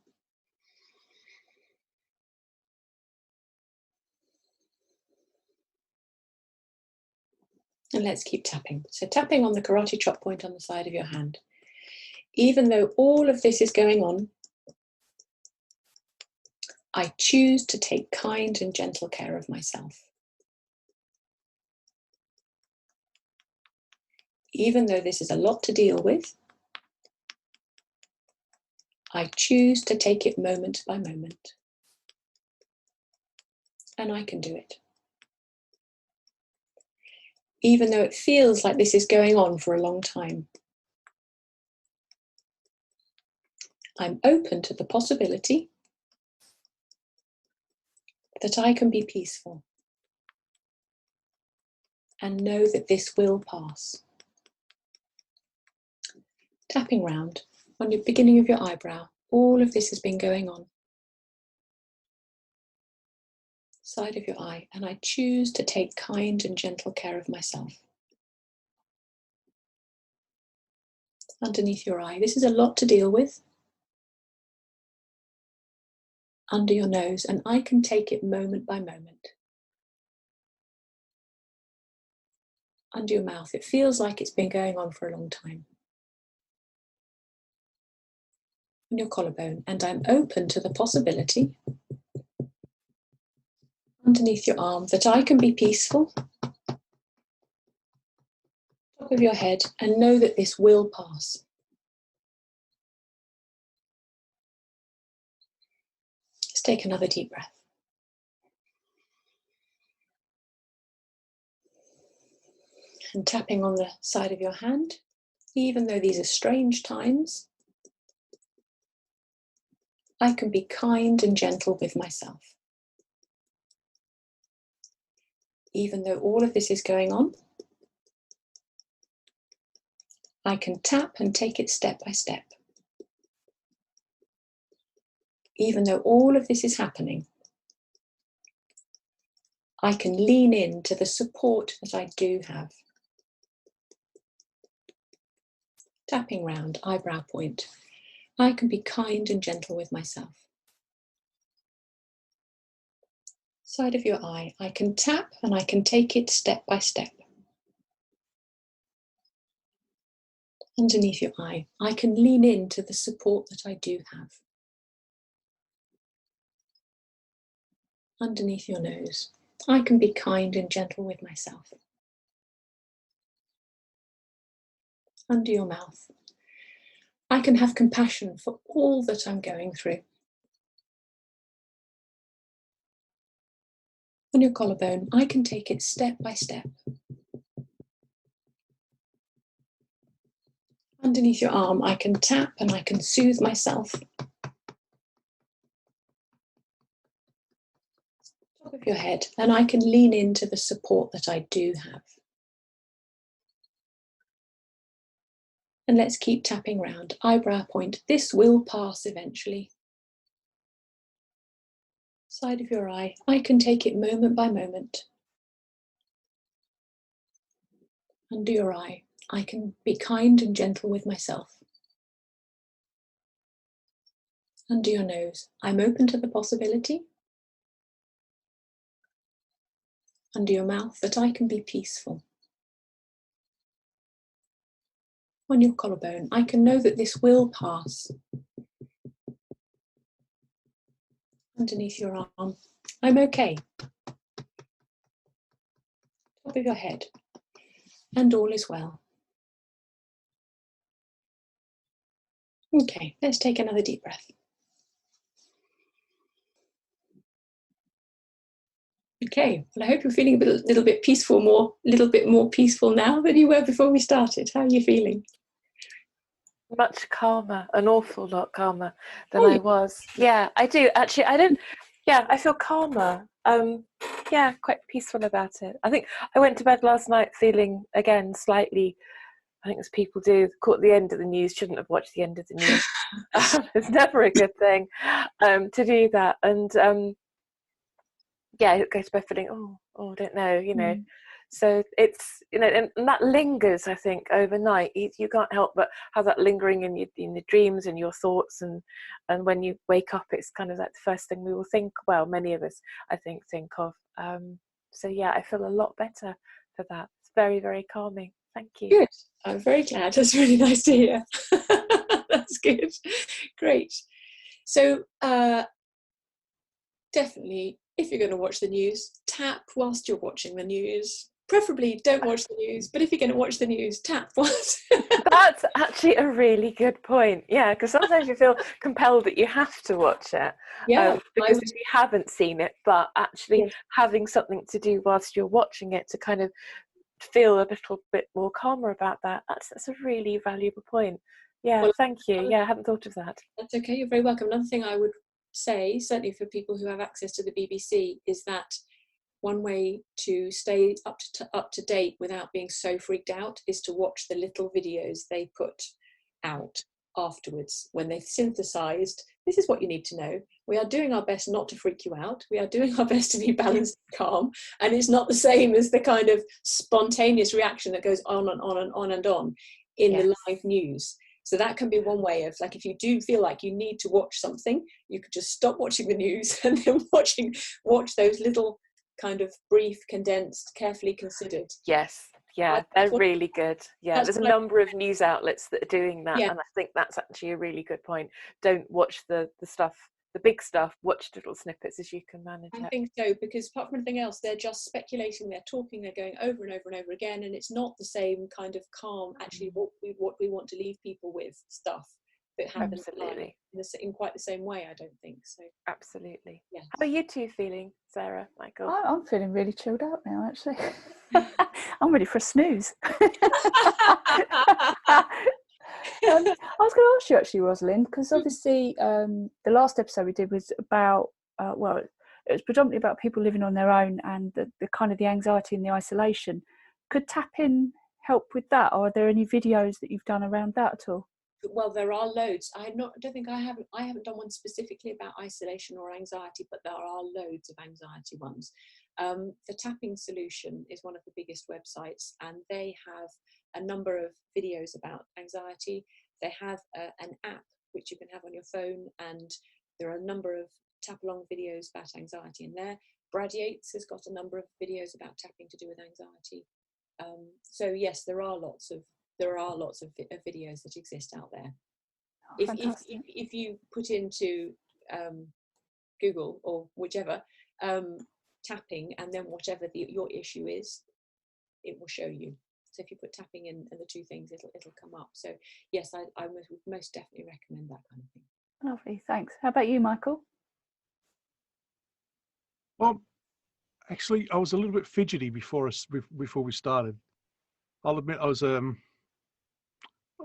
And let's keep tapping. So tapping on the karate chop point on the side of your hand. Even though all of this is going on, I choose to take kind and gentle care of myself. Even though this is a lot to deal with, I choose to take it moment by moment. And I can do it. Even though it feels like this is going on for a long time, I'm open to the possibility that I can be peaceful and know that this will pass. Tapping round on the beginning of your eyebrow, all of this has been going on. Side of your eye, and I choose to take kind and gentle care of myself. Underneath your eye, this is a lot to deal with. Under your nose, and I can take it moment by moment. Under your mouth, it feels like it's been going on for a long time. On your collarbone, and I'm open to the possibility underneath your arm that I can be peaceful. Top of your head, and know that this will pass. Let's take another deep breath. And tapping on the side of your hand, even though these are strange times, I can be kind and gentle with myself. Even though all of this is going on, I can tap and take it step by step. Even though all of this is happening, I can lean into the support that I do have. Tapping round, eyebrow point. I can be kind and gentle with myself. Side of your eye, I can tap and I can take it step by step. Underneath your eye, I can lean into the support that I do have. Underneath your nose, I can be kind and gentle with myself. Under your mouth, I can have compassion for all that I'm going through. On your collarbone, I can take it step by step. Underneath your arm, I can tap and I can soothe myself. top of your head, and I can lean into the support that I do have. And let's keep tapping round. Eyebrow point. This will pass eventually. Side of your eye. I can take it moment by moment. Under your eye. I can be kind and gentle with myself. Under your nose. I'm open to the possibility. Under your mouth, that I can be peaceful. On your collarbone, I can know that this will pass. Underneath your arm, I'm okay. Top of your head, and all is well. Okay, let's take another deep breath. Okay, well, I hope you're feeling a little bit more peaceful now than you were before we started. How are you feeling? Much calmer, an awful lot calmer than I was. Yeah, I do. Actually, I feel calmer. Yeah, quite peaceful about it. I think I went to bed last night feeling, again, slightly, I think as people do, caught the end of the news, shouldn't have watched the end of the news. It's never a good thing to do that. And yeah, go to bed feeling, I don't know, you know. So it's, you know, and that lingers, I think, overnight. You can't help but have that lingering in your dreams and your thoughts. And when you wake up, it's kind of like the first thing we will think, well, many of us, I think of. So yeah, I feel a lot better for that. It's very, very calming. Thank you. Good. I'm very glad. That's really nice to hear. That's good. Great. So definitely, if you're going to watch the news, tap whilst you're watching the news. Preferably don't watch the news, but if you're going to watch the news, tap whilst. That's actually a really good point. Yeah, because sometimes you feel compelled that you have to watch it. Yeah, because if you haven't seen it, but actually having something to do whilst you're watching it to kind of feel a little bit more calmer about that. That's a really valuable point. Yeah, well, thank you. Yeah, I hadn't thought of that. That's okay. You're very welcome. Another thing I would say, certainly for people who have access to the BBC, is that one way to stay up to date without being so freaked out is to watch the little videos they put out afterwards when they've synthesized. This is what you need to know. We are doing our best not to freak you out. We are doing our best to be balanced and calm. And it's not the same as the kind of spontaneous reaction that goes on and on and on and on in the live news. So that can be one way of, like, if you do feel like you need to watch something, you could just stop watching the news and then watch those little kind of brief, condensed, carefully considered. Yes. Yeah, they're really good. Yeah, there's a number of news outlets that are doing that, and I think that's actually a really good point. Don't watch the stuff, the big stuff. Watch little snippets as you can manage it. I think so, because apart from anything else, they're just speculating, they're talking, they're going over and over and over again, and it's not the same kind of calm, actually what we want to leave people with stuff that happens in quite the same way, I don't think so. Absolutely. Yeah. How are you two feeling, Sarah, Michael? I'm feeling really chilled out now, actually. I'm ready for a snooze. I was going to ask you actually, Rosalind, because obviously the last episode we did was about, it was predominantly about people living on their own and the kind of the anxiety and the isolation. Could tapping help with that, or are there any videos that you've done around that at all? Well, there are loads. I haven't done one specifically about isolation or anxiety, but there are loads of anxiety ones. The Tapping Solution is one of the biggest websites, and they have a number of videos about anxiety. They have an app which you can have on your phone, and there are a number of tap-along videos about anxiety in there. Brad Yates has got a number of videos about tapping to do with anxiety. So yes, there are lots of videos that exist out there. If you put into Google or whichever tapping, and then whatever your issue is, it will show you. So if you put tapping in and the two things, it'll come up. So yes, I would most definitely recommend that kind of thing. Lovely, thanks. How about you, Michael? Well, actually, I was a little bit fidgety before we started. I'll admit I was I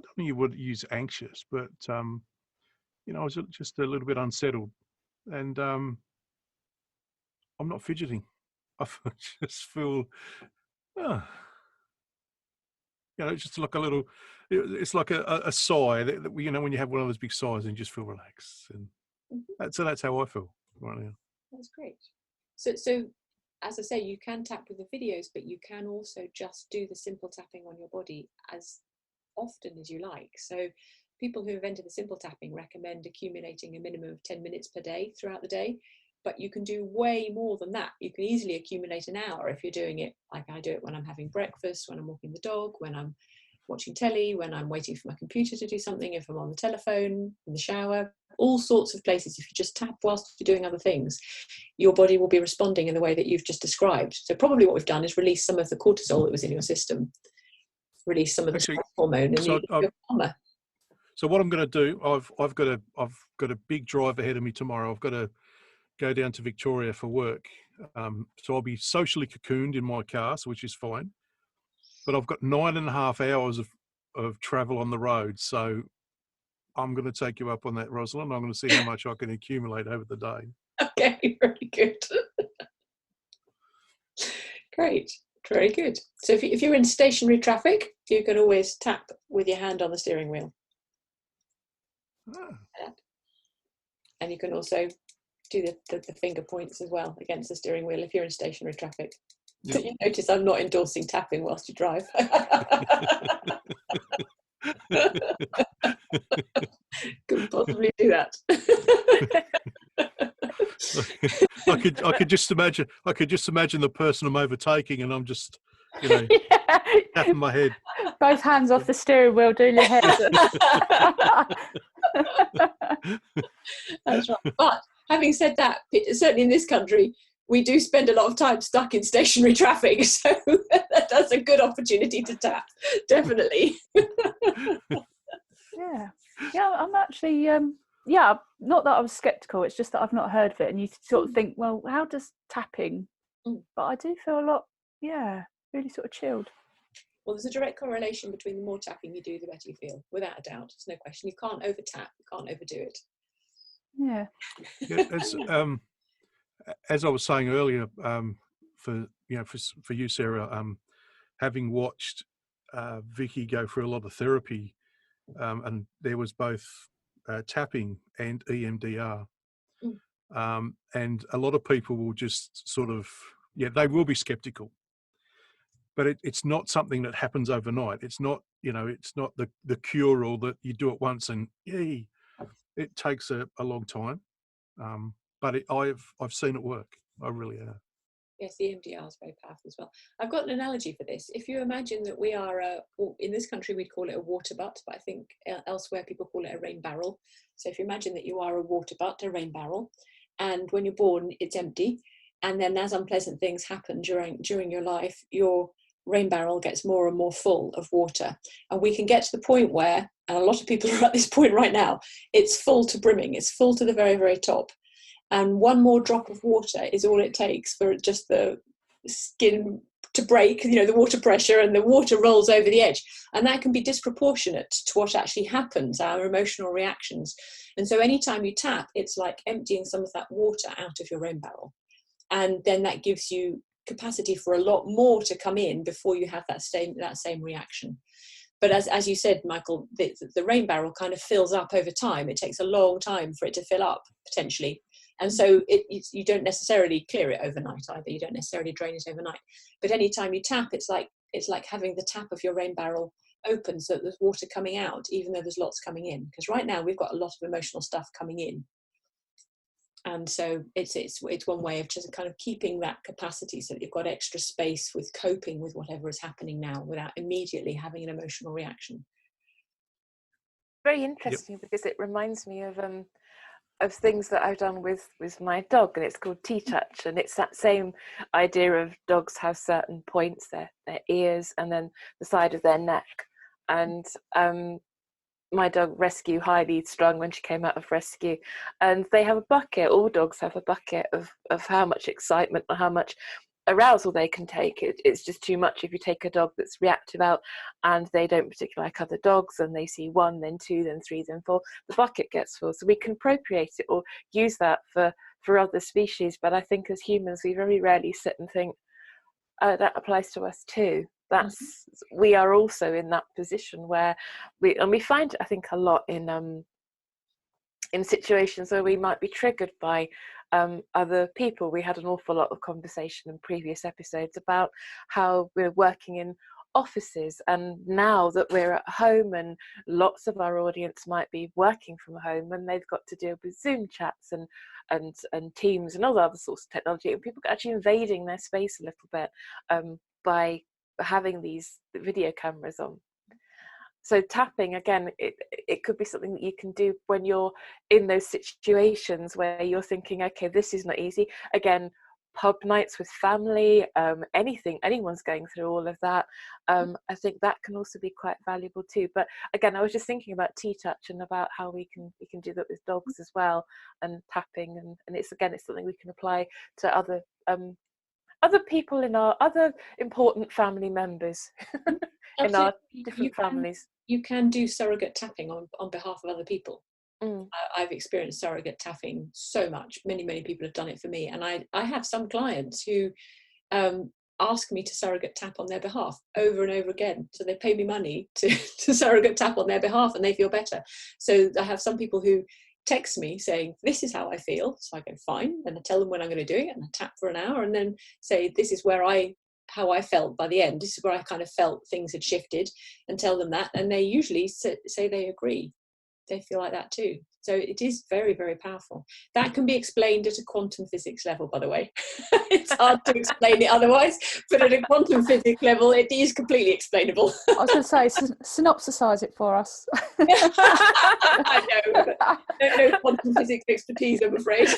don't think you would use anxious, but I was just a little bit unsettled, and I'm not fidgeting. I just feel, it's just like a little, it's like a sigh that when you have one of those big sighs and you just feel relaxed. And that's how I feel right now. That's great. So as I say, you can tap with the videos, but you can also just do the simple tapping on your body as often as you like. So people who have entered the simple tapping recommend accumulating a minimum of 10 minutes per day throughout the day, but you can do way more than that. You can easily accumulate an hour if you're doing it like I do it when I'm having breakfast, when I'm walking the dog, when I'm watching telly, when I'm waiting for my computer to do something, if I'm on the telephone, in the shower, all sorts of places. If you just tap whilst you're doing other things, your body will be responding in the way that you've just described. So probably what we've done is release some of the cortisol that was in your system, release some of the stress hormone, and you're calmer. So what I'm going to do, I've got a big drive ahead of me tomorrow. I've got to go down to Victoria for work. So I'll be socially cocooned in my car, which is fine. But I've got 9.5 hours of travel on the road. So I'm going to take you up on that, Rosalind. I'm going to see how much I can accumulate over the day. Okay, very good. Great, very good. So if you're in stationary traffic, you can always tap with your hand on the steering wheel. And you can also do the finger points as well against the steering wheel if you're in stationary traffic. Yep. You notice I'm not endorsing tapping whilst you drive. Couldn't possibly do that. I could just imagine the person I'm overtaking, and I'm just tapping my head. Both hands off the steering wheel, doing your head. That's right. But having said that, certainly in this country, we do spend a lot of time stuck in stationary traffic, so that's a good opportunity to tap, definitely. Yeah, I'm actually, not that I was sceptical, it's just that I've not heard of it, and you sort of think, well, how does tapping, but I do feel a lot, really sort of chilled. Well, there's a direct correlation between the more tapping you do, the better you feel, without a doubt. There's no question. You can't over tap, you can't overdo it. Yeah. As I was saying earlier, for you, Sarah, having watched Vicky go through a lot of therapy, and there was both tapping and EMDR, and a lot of people will just sort of, they will be skeptical, but it's not something that happens overnight. It's not, it's not the cure-all that you do it once and it takes a long time. But I've seen it work. I really have. Yes, the EMDR is very powerful as well. I've got an analogy for this. If you imagine that we are, in this country we'd call it a water butt, but I think elsewhere people call it a rain barrel. So if you imagine that you are a water butt, a rain barrel, and when you're born it's empty, and then as unpleasant things happen during your life, your rain barrel gets more and more full of water. And we can get to the point where, and a lot of people are at this point right now, it's full to brimming, it's full to the very, very top. And one more drop of water is all it takes for just the skin to break, the water pressure, and the water rolls over the edge. And that can be disproportionate to what actually happens, our emotional reactions. And so anytime you tap, it's like emptying some of that water out of your rain barrel. And then that gives you capacity for a lot more to come in before you have that same reaction. But as you said, Michael, the rain barrel kind of fills up over time. It takes a long time for it to fill up, potentially. And so you don't necessarily clear it overnight either. You don't necessarily drain it overnight. But anytime you tap, it's like having the tap of your rain barrel open so that there's water coming out, even though there's lots coming in. Because right now we've got a lot of emotional stuff coming in. And so it's one way of just kind of keeping that capacity so that you've got extra space with coping with whatever is happening now without immediately having an emotional reaction. Very interesting, because it reminds me of things that I've done with my dog, and it's called T-touch, and it's that same idea of dogs have certain points, their ears and then the side of their neck. And my dog Rescue, highly strung when she came out of rescue, and they have a bucket, all dogs have a bucket of how much excitement or how much arousal they can take. It's just too much if you take a dog that's reactive out and they don't particularly like other dogs, and they see 1, then 2, then 3, then 4, the bucket gets full. So we can appropriate it or use that for for other species, but I think as humans we very rarely sit and think, oh, that applies to us too. That's we are also in that position where we find it, I think, a lot in situations where we might be triggered by other people. We had an awful lot of conversation in previous episodes about how we're working in offices, and now that we're at home and lots of our audience might be working from home, and they've got to deal with Zoom chats and Teams and all the other sorts of technology, and people are actually invading their space a little bit by having these video cameras on. So tapping, again, it could be something that you can do when you're in those situations where you're thinking, okay, this is not easy. Again, pub nights with family, anyone's going through all of that. I think that can also be quite valuable too. But again, I was just thinking about T-touch and about how we can do that with dogs as well, and tapping, and it's something we can apply to other people in our other important family members in our different families. You can do surrogate tapping on behalf of other people. I've experienced surrogate tapping so much. Many people have done it for me, and I have some clients who ask me to surrogate tap on their behalf over and over again. So they pay me money to surrogate tap on their behalf, and they feel better. So I have some people who text me saying, this is how I feel. So I go, fine, and I tell them when I'm going to do it, and I tap for an hour, and then say, this is how I felt by the end. This is where I kind of felt things had shifted, and tell them that, and they usually say they agree. They feel like that too. So it is very, very powerful. That can be explained at a quantum physics level, by the way. It's hard to explain it otherwise, but at a quantum physics level, it is completely explainable. I was going to say, synopsise it for us. I know, but I don't know quantum physics expertise, I'm afraid.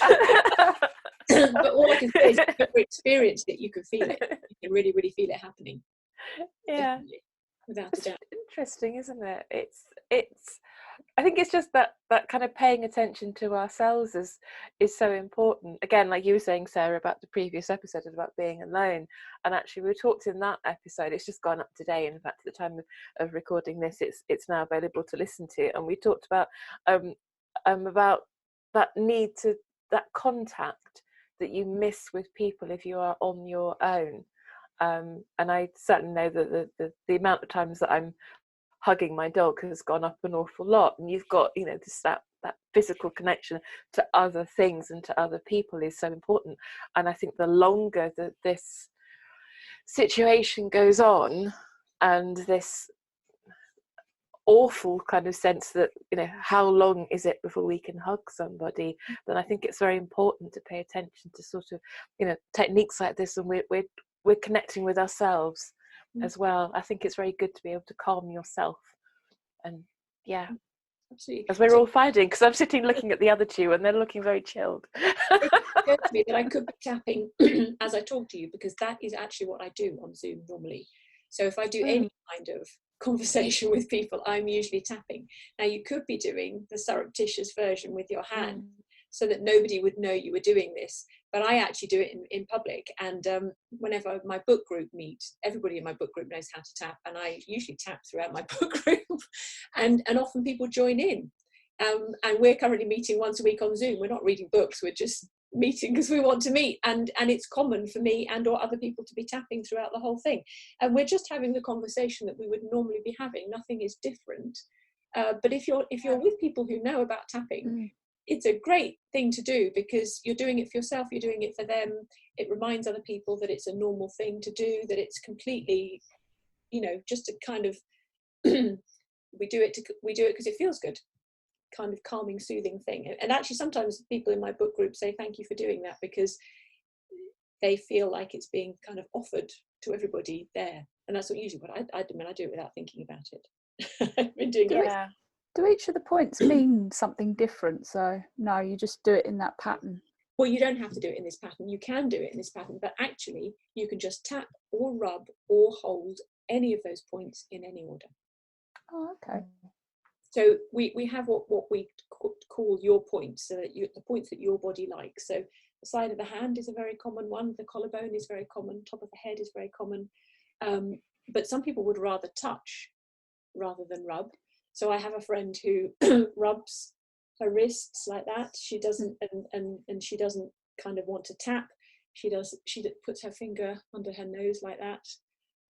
But all I can say is, if you've ever experienced it, you can feel it. You can really, really feel it happening. Yeah. Definitely, without a doubt. Interesting, isn't it? It's I think it's just that kind of paying attention to ourselves is so important. Again, like you were saying, Sarah, about the previous episode about being alone, and actually we talked in that episode, it's just gone up today, in fact at the time of recording this it's now available to listen to, and we talked about that need to, that contact that you miss with people if you are on your own. And I certainly know that the amount of times that I'm hugging my dog has gone up an awful lot, and you've got, just that physical connection to other things and to other people is so important. And I think the longer that this situation goes on, and this awful kind of sense that how long is it before we can hug somebody, then I think it's very important to pay attention to sort of techniques like this, and we're connecting with ourselves as well. I think it's very good to be able to calm yourself, and absolutely, as we're all finding, because I'm sitting looking at the other two and they're looking very chilled. It occurred to me that I could be tapping as I talk to you, because that is actually what I do on Zoom normally. So if I do any kind of conversation with people, I'm usually tapping. Now you could be doing the surreptitious version with your hand, so that nobody would know you were doing this, but I actually do it in public. And whenever my book group meet, everybody in my book group knows how to tap, and I usually tap throughout my book group, and often people join in. And we're currently meeting once a week on Zoom. We're not reading books, we're just meeting because we want to meet, and it's common for me and or other people to be tapping throughout the whole thing, and we're just having the conversation that we would normally be having. Nothing is different, but if you're with people who know about tapping, it's a great thing to do, because you're doing it for yourself, you're doing it for them. It reminds other people that it's a normal thing to do, that it's completely, just a kind of we do it because it feels good, kind of calming, soothing thing. And actually sometimes people in my book group say thank you for doing that, because they feel like it's being kind of offered to everybody there, and that's what usually what I do it without thinking about it. I've been doing it. Do each of the points mean something different? So no, you just do it in that pattern. Well, you don't have to do it in this pattern. You can do it in this pattern, but actually you can just tap or rub or hold any of those points in any order. Oh, okay. So we have what we call your points, so that the points that your body likes. So the side of the hand is a very common one. The collarbone is very common. Top of the head is very common. But some people would rather touch rather than rub. So I have a friend who rubs her wrists like that. She doesn't, and she doesn't kind of want to tap. She puts her finger under her nose like that.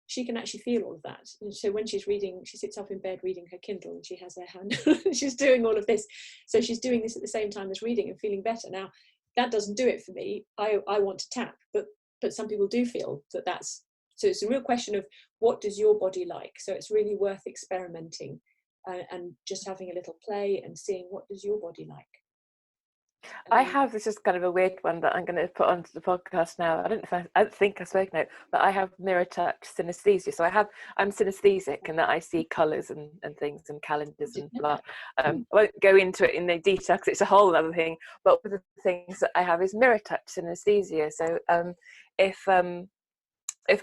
She can actually feel all of that. And so when she's reading, she sits up in bed reading her Kindle, and she has her hand, she's doing all of this. So she's doing this at the same time as reading and feeling better. Now, that doesn't do it for me. I want to tap, but some people do feel that's, so it's a real question of what does your body like? So it's really worth experimenting and just having a little play and seeing what does your body like. I have, this is kind of a weird one that I'm going to put onto the podcast now. I don't think I've spoken it, but I have mirror touch synesthesia. So I'm synesthesic in that I see colours and things and calendars and blah. I won't go into it in the detail because it's a whole other thing. But one of the things that I have is mirror touch synesthesia. So if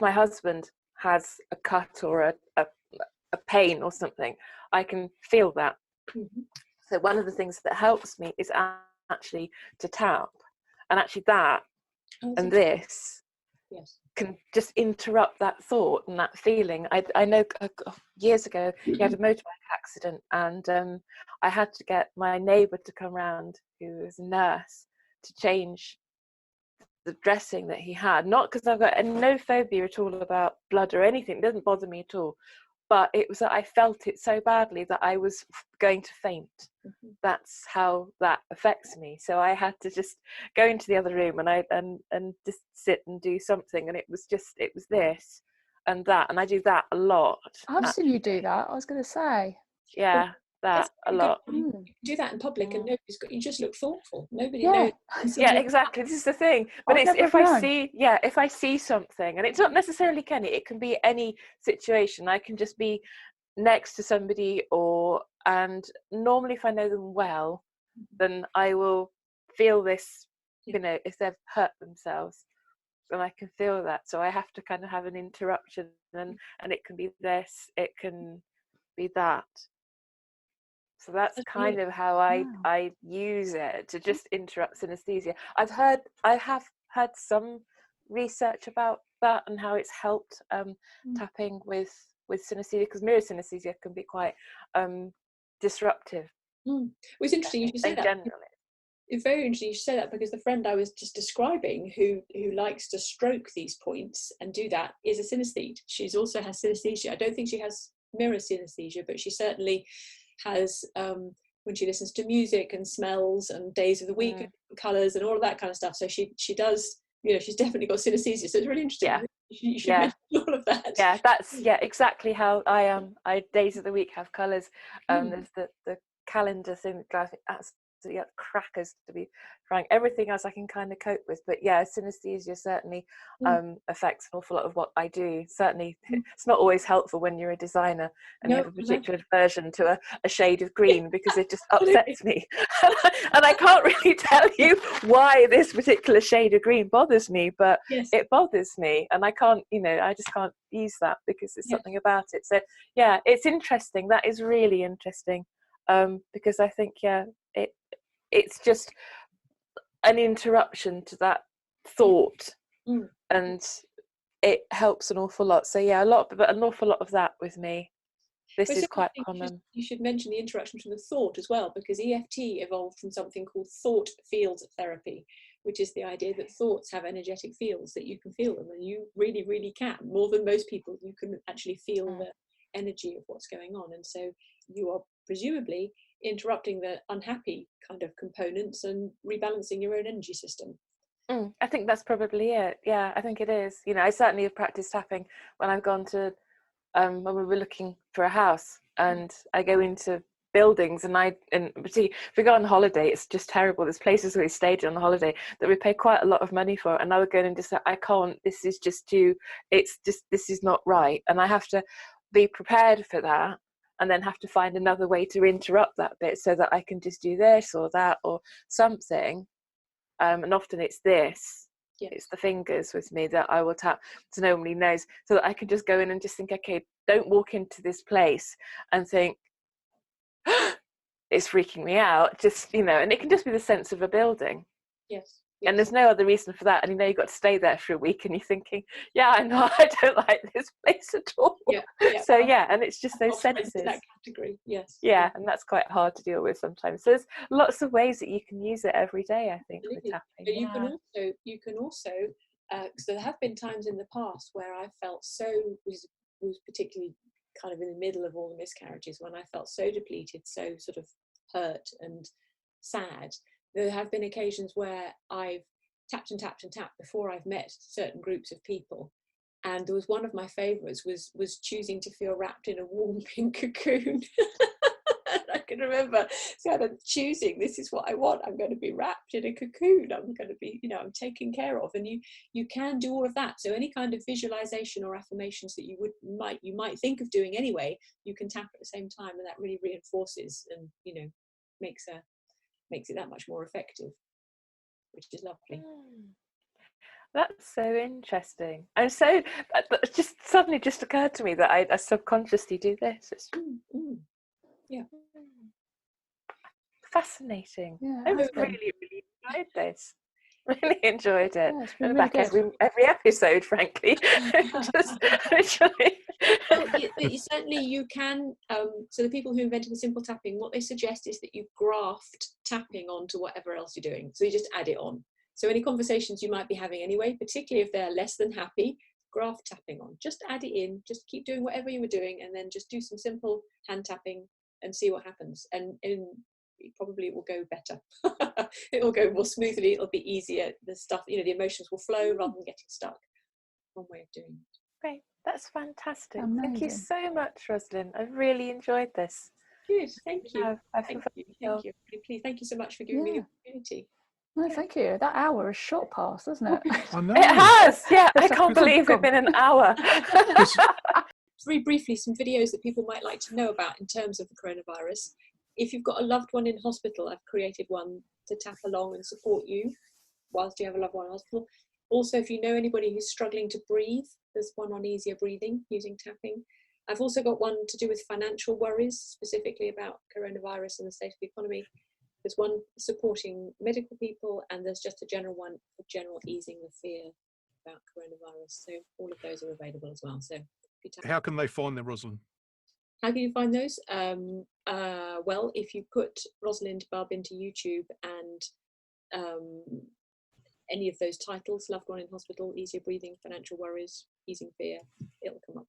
my husband has a cut or a pain or something, I can feel that. Mm-hmm. So one of the things that helps me is actually to tap, and actually that and this can just interrupt that thought and that feeling. I know years ago he had a motorbike accident, and I had to get my neighbour to come round, who was a nurse, to change the dressing that he had, not because I've got no phobia at all about blood or anything, it doesn't bother me at all, but it was that I felt it so badly that I was going to faint. Mm-hmm. That's how that affects me. So I had to just go into the other room and just sit and do something, and it was this and that, and I do that a lot. I've seen you do that. I was going to say. Yeah, that a lot. You can do that in public, and you just look thoughtful. Nobody knows. Yeah, exactly. This is the thing. But it's if I see something, and it's not necessarily Kenny, it can be any situation. I can just be next to somebody, and normally if I know them well, then I will feel this, if they've hurt themselves, and I can feel that. So I have to kind of have an interruption, and it can be this, it can be that. So that's kind of how I use it, to just interrupt synesthesia. I have heard some research about that and how it's helped tapping with synesthesia, because mirror synesthesia can be quite disruptive. Well, it's interesting you should say that. Generally. It's very interesting you should say that, because the friend I was just describing who likes to stroke these points and do that is a synesthete. She's also has synesthesia. I don't think she has mirror synesthesia, but she certainly has when she listens to music and smells and days of the week and colours and all of that kind of stuff. So she does, she's definitely got synesthesia. So it's really interesting. Yeah. You should mention all of that. Yeah, that's exactly how I am. I days of the week have colours. There's the calendar thing that drives me absolutely crackers, to be frank. Everything else I can kind of cope with, but synesthesia certainly affects an awful lot of what I do. Certainly it's not always helpful when you're a designer and you have a particular aversion to a shade of green, because it just upsets me. And I can't really tell you why this particular shade of green bothers me, but it bothers me, and I can't, I just can't use that because there's something about it. So it's interesting. That is really interesting, because I think it's just an interruption to that thought, and it helps an awful lot. So an awful lot of that with me. This is quite common. You should mention the interaction from the thought as well, because EFT evolved from something called thought field therapy, which is the idea that thoughts have energetic fields, that you can feel them, and you really, really can. More than most people, you can actually feel the energy of what's going on, and so you are presumably interrupting the unhappy kind of components and rebalancing your own energy system. I think that's probably it. I think it is. I certainly have practiced tapping when I've gone to when we were looking for a house, and I go into buildings, and if we go on holiday, it's just terrible. There's places where we stayed on the holiday that we pay quite a lot of money for, and I would go in and just say, I can't, this is just too, this is not right, and I have to be prepared for that, and then have to find another way to interrupt that bit so that I can just do this or that or something. And often it's this. It's the fingers with me that I will tap so nobody knows, so that I can just go in and just think, okay, don't walk into this place and think, it's freaking me out. Just, and it can just be the sense of a building. Yes. And there's no other reason for that. And you've got to stay there for a week and you're thinking, yeah, I know, I don't like this place at all. So and it's just those senses. That category, yes. Yeah, and that's quite hard to deal with sometimes. So there's lots of ways that you can use it every day, I think, with tapping. But you can also, so there have been times in the past where I felt was particularly kind of in the middle of all the miscarriages, when I felt so depleted, so sort of hurt and sad. There have been occasions where I've tapped and tapped and tapped before I've met certain groups of people. And there was one of my favourites was choosing to feel wrapped in a warm pink cocoon. I can remember kind of choosing, this is what I want. I'm going to be wrapped in a cocoon. I'm going to be, I'm taken care of. And you can do all of that. So any kind of visualization or affirmations that you might think of doing anyway, you can tap at the same time, and that really reinforces and makes it that much more effective, which is lovely. That's so interesting. And so it just suddenly just occurred to me that I subconsciously do this. It's fascinating. I really enjoyed this. Really enjoyed it. Yeah, and back every episode, frankly. Just literally. Certainly you can, so the people who invented the simple tapping, what they suggest is that you graft tapping onto whatever else you're doing. So you just add it on. So any conversations you might be having anyway, particularly if they're less than happy, graft tapping on. Just add it in, just keep doing whatever you were doing, and then just do some simple hand tapping and see what happens. And probably it will go better. It will go more smoothly, it'll be easier. The stuff, the emotions will flow rather than getting stuck. One way of doing it. Great, that's fantastic. Amazing. Thank you so much, Rosalind. I've really enjoyed this. Good, thank you. Thank you. Please, thank you so much for giving me the opportunity. No, thank you. That hour is short past, isn't it? I know. It has, yeah. I can't believe it's been an hour. Very briefly, some videos that people might like to know about in terms of the coronavirus. If you've got a loved one in hospital, I've created one to tap along and support you whilst you have a loved one in hospital. Also, if you know anybody who's struggling to breathe, there's one on easier breathing using tapping. I've also got one to do with financial worries, specifically about coronavirus and the state of the economy. There's one supporting medical people, and there's just a general one for general easing the fear about coronavirus. So all of those are available as well. So how can they find them, Rosalind? How can you find those? Well, if you put Rosalind Bubb into YouTube and any of those titles, Loved One in Hospital, Easier Breathing, Financial Worries, Easing Fear, it'll come up.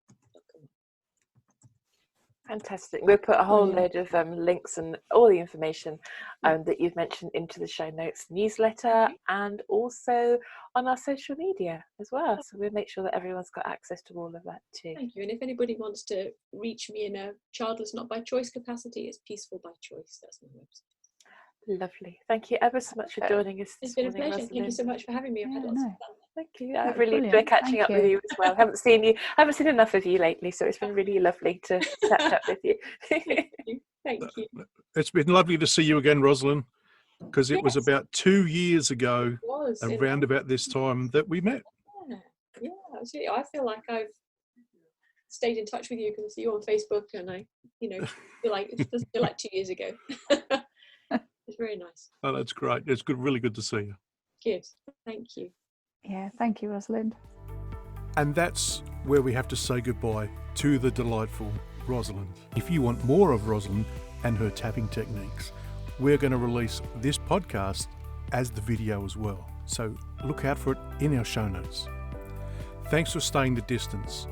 Fantastic. We'll put a whole load of links and all the information that you've mentioned into the show notes newsletter, and also on our social media as well. So we'll make sure that everyone's got access to all of that too. Thank you. And if anybody wants to reach me in a childless not by choice capacity, it's Peaceful by Choice. That's my website. Lovely. Thank you ever so much for joining us. It's been a pleasure. Rosalind. Thank you so much for having me. I've had lots of fun. Thank you. I've really enjoyed catching up with you as well. I haven't seen enough of you lately, so it's been really lovely to catch up with you. Thank you. It's been lovely to see you again, Rosalind, because it was about 2 years ago, around about this time, that we met. Yeah, absolutely. I feel like I've stayed in touch with you because I see you on Facebook, and I, feel like it doesn't feel like 2 years ago. It's very nice. Oh, that's great. It's good, really good to see you. Good. Thank you. Yeah, thank you, Rosalind. And that's where we have to say goodbye to the delightful Rosalind. If you want more of Rosalind and her tapping techniques, we're going to release this podcast as the video as well. So look out for it in our show notes. Thanks for staying the distance.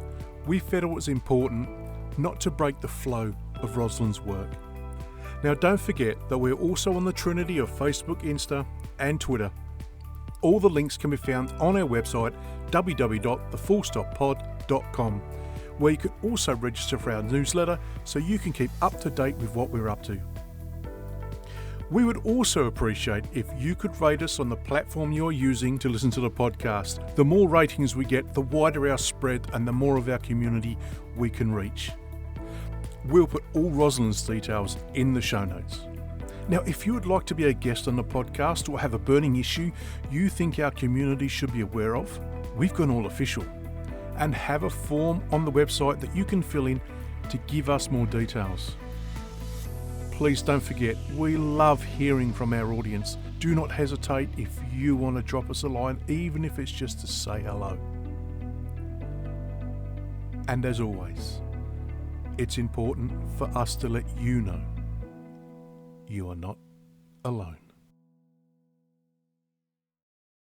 We felt it was important not to break the flow of Rosalind's work. Now, don't forget that we're also on the Trinity of Facebook, Insta, and Twitter. All the links can be found on our website, www.thefullstoppod.com, where you can also register for our newsletter so you can keep up to date with what we're up to. We would also appreciate if you could rate us on the platform you're using to listen to the podcast. The more ratings we get, the wider our spread and the more of our community we can reach. We'll put all Rosalind's details in the show notes. Now, if you would like to be a guest on the podcast or have a burning issue you think our community should be aware of, we've gone all official and have a form on the website that you can fill in to give us more details. Please don't forget, we love hearing from our audience Do not hesitate if you want to drop us a line, even if it's just to say hello. And as always, it's important for us to let you know you are not alone.